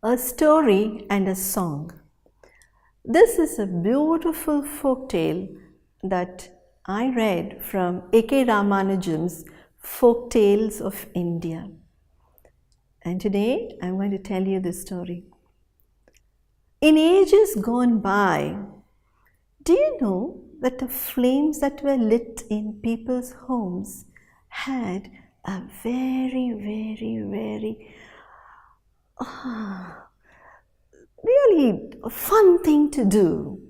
A story and a song. This is a beautiful folk tale that I read from A.K. Ramanujan's Folktales of India. And today I'm going to tell you this story. In ages gone by, do you know that the flames that were lit in people's homes had a very really fun thing to do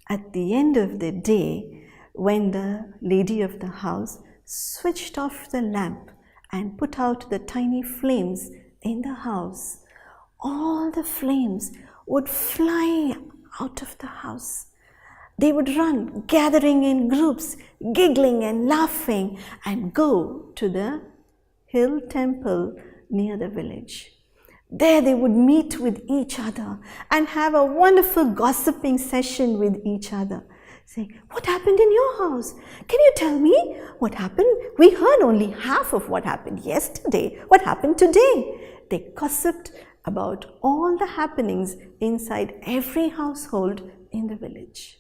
at the end of the day when the lady of the house switched off the lamp and put out the tiny flames in the house. All the flames would fly out of the house. They would run, gathering in groups, giggling and laughing, and go to the hill temple near the village. There they would meet with each other and have a wonderful gossiping session with each other. Saying, what happened in your house? Can you tell me what happened? We heard only half of what happened yesterday. What happened today? They gossiped about all the happenings inside every household in the village.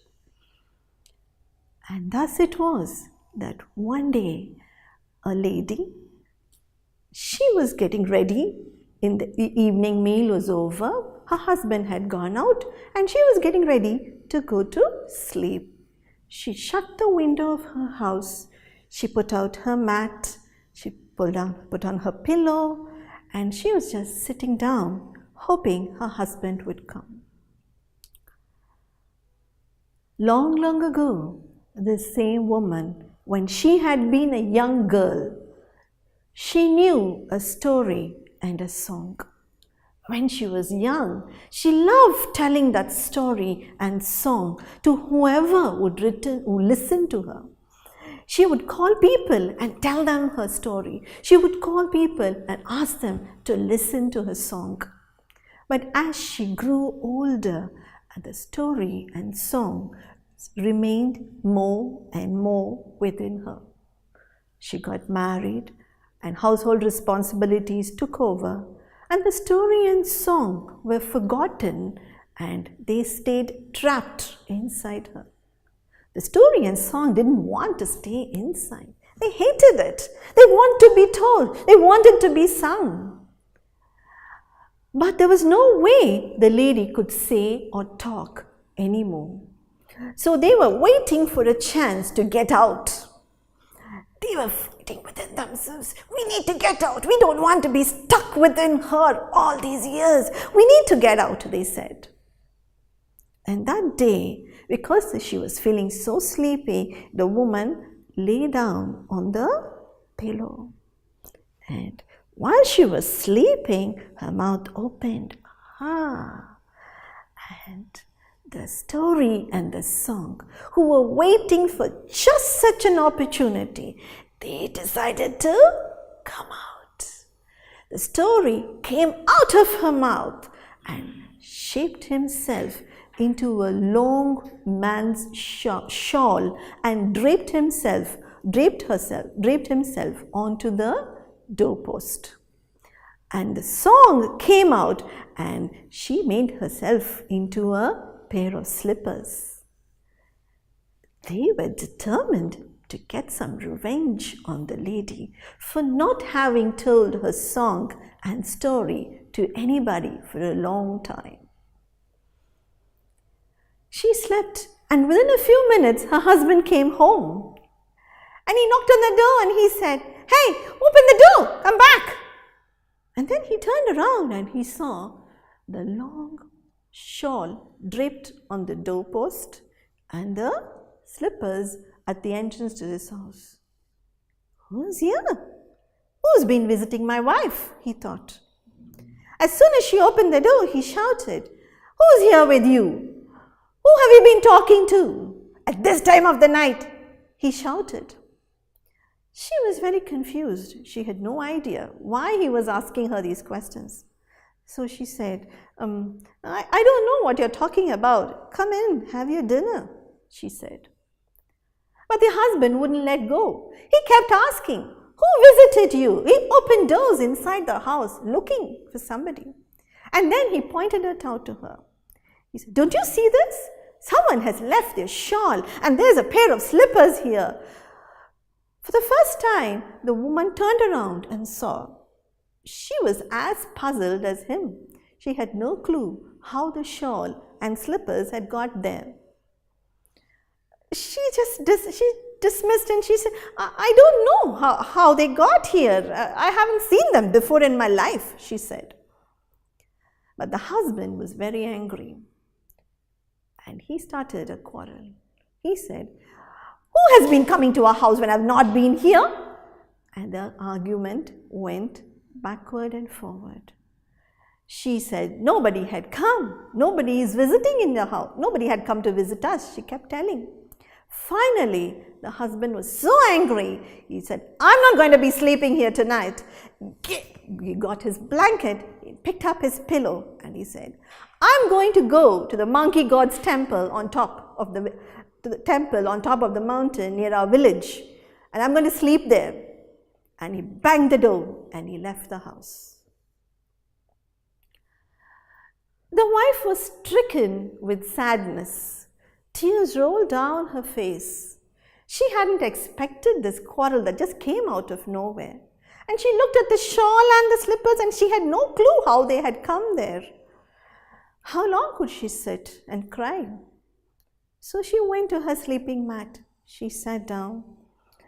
And thus it was that one day a lady, she was getting ready. The evening meal was over, her husband had gone out and she was getting ready to go to sleep. She shut the window of her house, she put out her mat, she put on her pillow, and she was just sitting down hoping her husband would come. Long ago, this same woman, when she had been a young girl, she knew a story and a song. When she was young, she loved telling that story and song to whoever would listen to her. She would call people and tell them her story. She would call people and ask them to listen to her song. But as she grew older, the story and song remained more and more within her. She got married and household responsibilities took over, and the story and song were forgotten and they stayed trapped inside her. The story and song didn't want to stay inside. They hated it. They wanted to be told. They wanted to be sung. But there was no way the lady could say or talk anymore. So they were waiting for a chance to get out. They were fighting within themselves. We need to get out. We don't want to be stuck within her all these years. We need to get out, they said. And that day, because she was feeling so sleepy, the woman lay down on the pillow. And while she was sleeping, her mouth opened. And the story and the song, who were waiting for just such an opportunity, they decided to come out. The story came out of her mouth and shaped himself into a long man's shawl and draped himself onto the doorpost. And the song came out and she made herself into a pair of slippers. They were determined to get some revenge on the lady for not having told her song and story to anybody for a long time. She slept, and within a few minutes her husband came home. And he knocked on the door and he said, "Hey, open the door, come back." And then he turned around and he saw the long shawl draped on the doorpost and the slippers at the entrance to his house. Who's here? Who's been visiting my wife? He thought. As soon as she opened the door, he shouted, "Who's here with you? Who have you been talking to at this time of the night?" He shouted. She was very confused. She had no idea why he was asking her these questions. So she said, I don't know what you're talking about. Come in, have your dinner, she said. But the husband wouldn't let go. He kept asking, who visited you? He opened doors inside the house looking for somebody. And then he pointed it out to her. He said, "Don't you see this? Someone has left their shawl and there's a pair of slippers here." For the first time, the woman turned around and saw. She was as puzzled as him. She had no clue how the shawl and slippers had got there. She dismissed and she said, "I don't know how they got here. I haven't seen them before in my life," she said. But the husband was very angry and he started a quarrel. He said, "Who has been coming to our house when I've not been here?" And the argument went backward and forward. She said, "Nobody had come. Nobody is visiting in the house. Nobody had come to visit us," she kept telling. Finally, the husband was so angry, he said, "I'm not going to be sleeping here tonight." He got his blanket, he picked up his pillow, and he said, "I'm going to go to the monkey god's temple on top of the mountain near our village, and I'm going to sleep there." And he banged the door and he left the house. The wife was stricken with sadness. Tears rolled down her face. She hadn't expected this quarrel that just came out of nowhere. And she looked at the shawl and the slippers and she had no clue how they had come there. How long could she sit and cry? So she went to her sleeping mat. She sat down.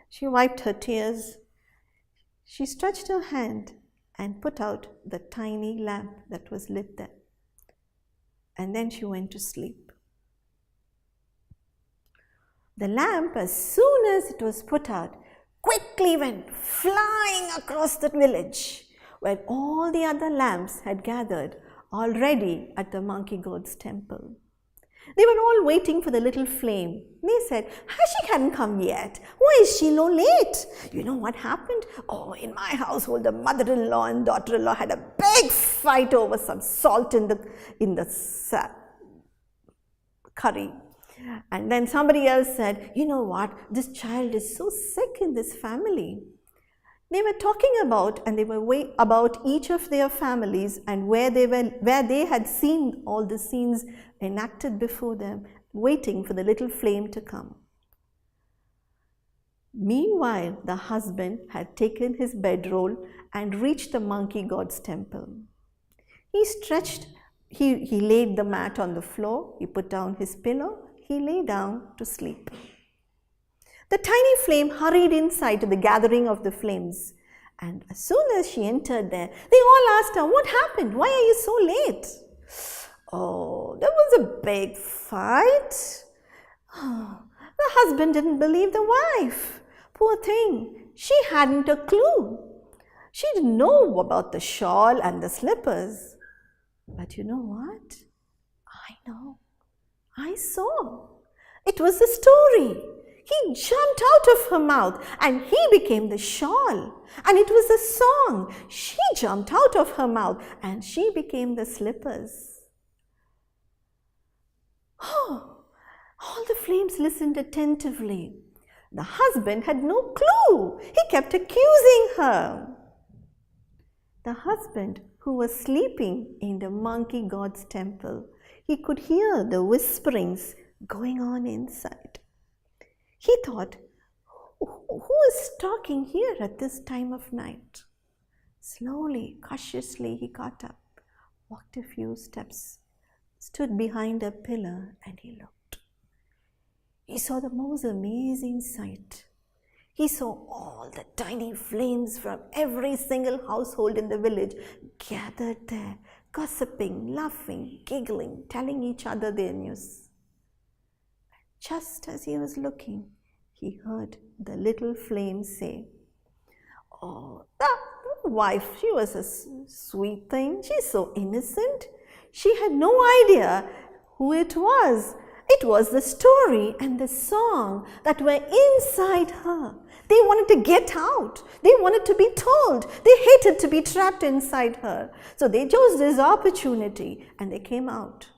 She wiped her tears. She stretched her hand and put out the tiny lamp that was lit there. And then she went to sleep. The lamp, as soon as it was put out, quickly went flying across the village where all the other lamps had gathered already at the monkey god's temple. They were all waiting for the little flame. They said, "She hadn't come yet. Why is she so late?" You know what happened? "Oh, in my household, the mother-in-law and daughter-in-law had a big fight over some salt in the curry." And then somebody else said, "You know what? This child is so sick in this family." They were talking about each of their families and where they had seen all the scenes enacted before them, waiting for the little flame to come. Meanwhile, the husband had taken his bedroll and reached the monkey god's temple. He laid the mat on the floor, he put down his pillow, he lay down to sleep. The tiny flame hurried inside to the gathering of the flames. And as soon as she entered there, they all asked her, "What happened? Why are you so late?" "Oh, there was a big fight." Oh, the husband didn't believe the wife. Poor thing, she hadn't a clue. She didn't know about the shawl and the slippers. But you know what? I know. I saw. It was a story. He jumped out of her mouth and he became the shawl. And it was a song. She jumped out of her mouth and she became the slippers. Oh, all the flames listened attentively. The husband had no clue. He kept accusing her. The husband, who was sleeping in the monkey god's temple, he could hear the whisperings going on inside. He thought, who is talking here at this time of night? Slowly, cautiously, he got up, walked a few steps, stood behind a pillar, and he looked. He saw the most amazing sight. He saw all the tiny flames from every single household in the village gathered there, gossiping, laughing, giggling, telling each other their news. Just as he was looking, he heard the little flame say, "Oh, that wife, she was a sweet thing. She's so innocent." She had no idea who it was. It was the story and the song that were inside her. They wanted to get out. They wanted to be told. They hated to be trapped inside her. So they chose this opportunity and they came out,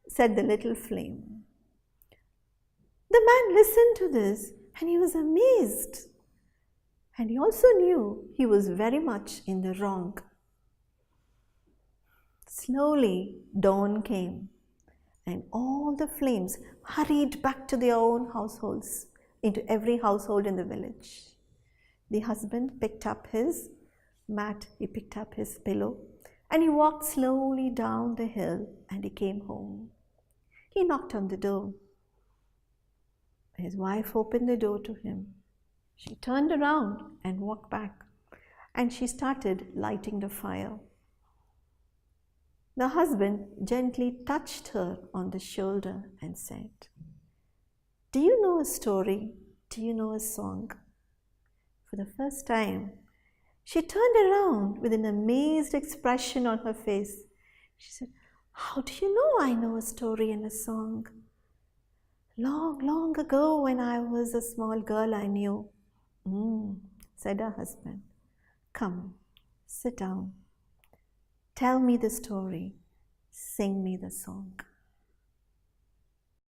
said the little flame. The man listened to this and he was amazed. And he also knew he was very much in the wrong. Slowly, dawn came, and all the flames hurried back to their own households, into every household in the village. The husband picked up his mat, he picked up his pillow, and he walked slowly down the hill and he came home. He knocked on the door. His wife opened the door to him. She turned around and walked back, and she started lighting the fire. The husband gently touched her on the shoulder and said, "Do you know a story? Do you know a song?" For the first time, she turned around with an amazed expression on her face. She said, "How do you know I know a story and a song?" "Long, long ago, when I was a small girl, I knew." Said her husband. "Come, sit down. Tell me the story. Sing me the song."